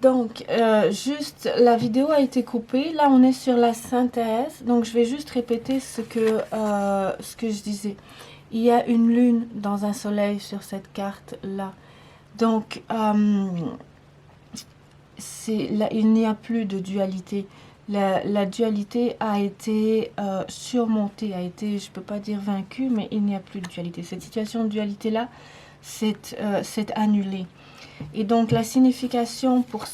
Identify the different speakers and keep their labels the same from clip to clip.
Speaker 1: Donc, juste, la vidéo a été coupée. Là, on est sur la synthèse. Donc, je vais juste répéter ce que je disais. Il y a une lune dans un soleil sur cette carte-là. Donc, il n'y a plus de dualité. La dualité a été surmontée, je ne peux pas dire vaincue, mais il n'y a plus de dualité. Cette situation de dualité-là, c'est annulée. Et donc, la signification pour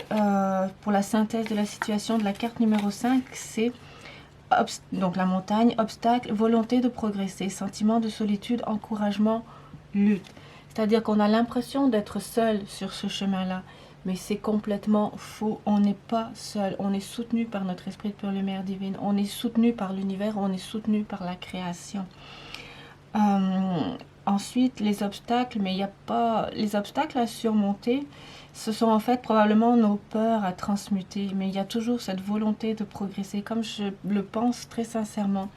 Speaker 1: la synthèse de la situation de la carte numéro 5, c'est donc la montagne, obstacle, volonté de progresser, sentiment de solitude, encouragement, lutte. C'est-à-dire qu'on a l'impression d'être seul sur ce chemin-là, mais c'est complètement faux. On n'est pas seul, on est soutenu par notre esprit de pure lumière divine, on est soutenu par l'univers, on est soutenu par la création. Ensuite, les obstacles, mais il n'y a pas... Les obstacles à surmonter, ce sont en fait probablement nos peurs à transmuter, mais il y a toujours cette volonté de progresser, comme je le pense très sincèrement.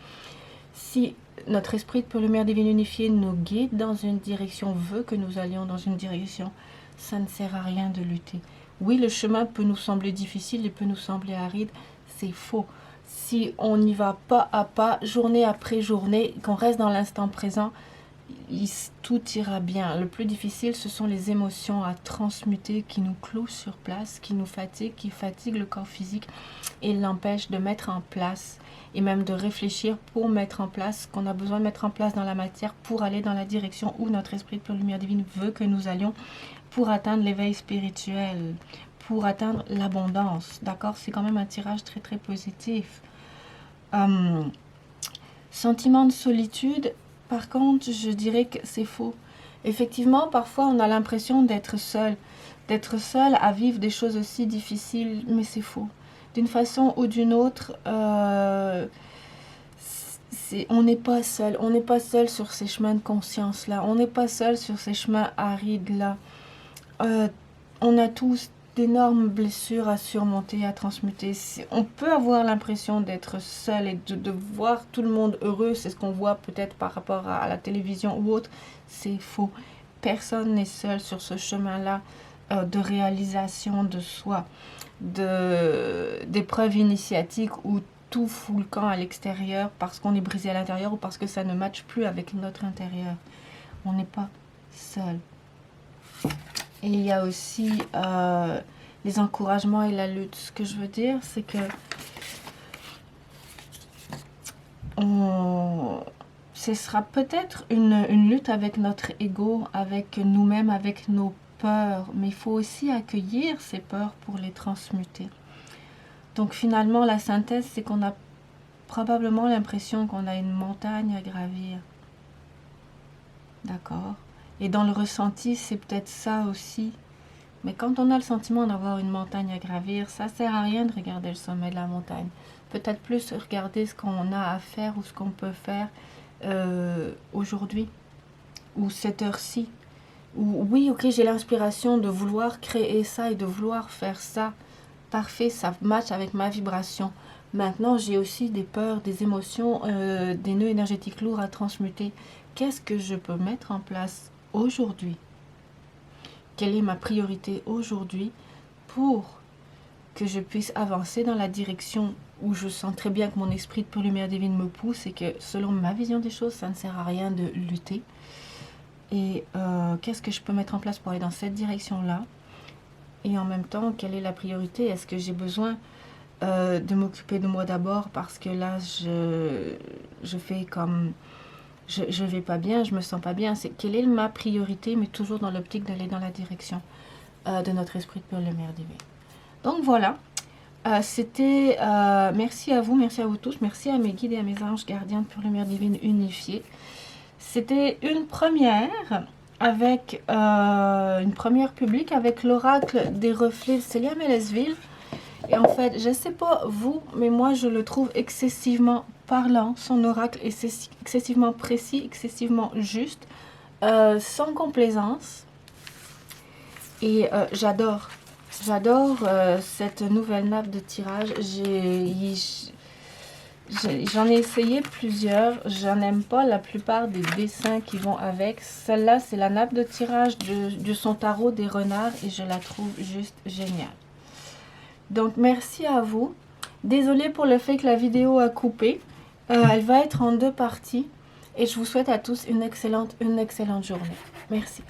Speaker 1: Si notre esprit de pure lumière divine unifiée nous guide dans une direction, veut que nous allions dans une direction, ça ne sert à rien de lutter. Oui, le chemin peut nous sembler difficile, il peut nous sembler aride, c'est faux. Si on n'y va pas à pas, journée après journée, qu'on reste dans l'instant présent, tout ira bien. Le plus difficile, ce sont les émotions à transmuter qui nous clouent sur place, qui nous fatiguent, qui fatiguent le corps physique et l'empêchent de mettre en place et même de réfléchir pour mettre en place ce qu'on a besoin de mettre en place dans la matière pour aller dans la direction où notre esprit de pure lumière divine veut que nous allions pour atteindre l'éveil spirituel, pour atteindre l'abondance. D'accord? C'est quand même un tirage très très positif. Sentiment de solitude, par contre, je dirais que c'est faux. Effectivement, parfois, on a l'impression d'être seul à vivre des choses aussi difficiles, mais c'est faux. D'une façon ou d'une autre, on n'est pas seul. On n'est pas seul sur ces chemins de conscience-là. On n'est pas seul sur ces chemins arides-là. On a tous d'énormes blessures à surmonter, à transmuter. On peut avoir l'impression d'être seul et de voir tout le monde heureux. C'est ce qu'on voit peut-être par rapport à la télévision ou autre. C'est faux. Personne n'est seul sur ce chemin-là de réalisation de soi, d'épreuves initiatiques où tout fout le camp à l'extérieur parce qu'on est brisé à l'intérieur ou parce que ça ne matche plus avec notre intérieur. On n'est pas seul. Et il y a aussi les encouragements et la lutte. Ce que je veux dire, c'est que ce sera peut-être une lutte avec notre ego, avec nous-mêmes, avec nos peurs. Mais il faut aussi accueillir ces peurs pour les transmuter. Donc finalement, la synthèse, c'est qu'on a probablement l'impression qu'on a une montagne à gravir. D'accord ? Et dans le ressenti, c'est peut-être ça aussi. Mais quand on a le sentiment d'avoir une montagne à gravir, ça ne sert à rien de regarder le sommet de la montagne. Peut-être plus regarder ce qu'on a à faire ou ce qu'on peut faire aujourd'hui ou cette heure-ci. Ou oui, ok, j'ai l'inspiration de vouloir créer ça et de vouloir faire ça. Parfait, ça match avec ma vibration. Maintenant, j'ai aussi des peurs, des émotions, des nœuds énergétiques lourds à transmuter. Qu'est-ce que je peux mettre en place aujourd'hui? Quelle est ma priorité aujourd'hui pour que je puisse avancer dans la direction où je sens très bien que mon esprit de pure lumière divine me pousse et que selon ma vision des choses, ça ne sert à rien de lutter. Et qu'est-ce que je peux mettre en place pour aller dans cette direction-là? Et en même temps, quelle est la priorité? Est-ce que j'ai besoin de m'occuper de moi d'abord parce que là, je fais comme... Je vais pas bien, je me sens pas bien. Quelle est ma priorité, mais toujours dans l'optique d'aller dans la direction de notre esprit de pure lumière divine. Donc voilà, c'était... merci à vous tous. Merci à mes guides et à mes anges gardiens de pure lumière divine unifiés. C'était une première avec une première publique avec l'oracle des reflets de Célia Melesville. Et en fait, je ne sais pas vous, mais moi je le trouve excessivement parlant. Son oracle est excessivement précis, excessivement juste, sans complaisance. Et j'adore cette nouvelle nappe de tirage. J'en ai essayé plusieurs. J'en aime pas la plupart des dessins qui vont avec. Celle-là, c'est la nappe de tirage de son tarot des renards et je la trouve juste géniale. Donc, merci à vous. Désolée pour le fait que la vidéo a coupé. Elle va être en 2 parties. Et je vous souhaite à tous une excellente journée. Merci.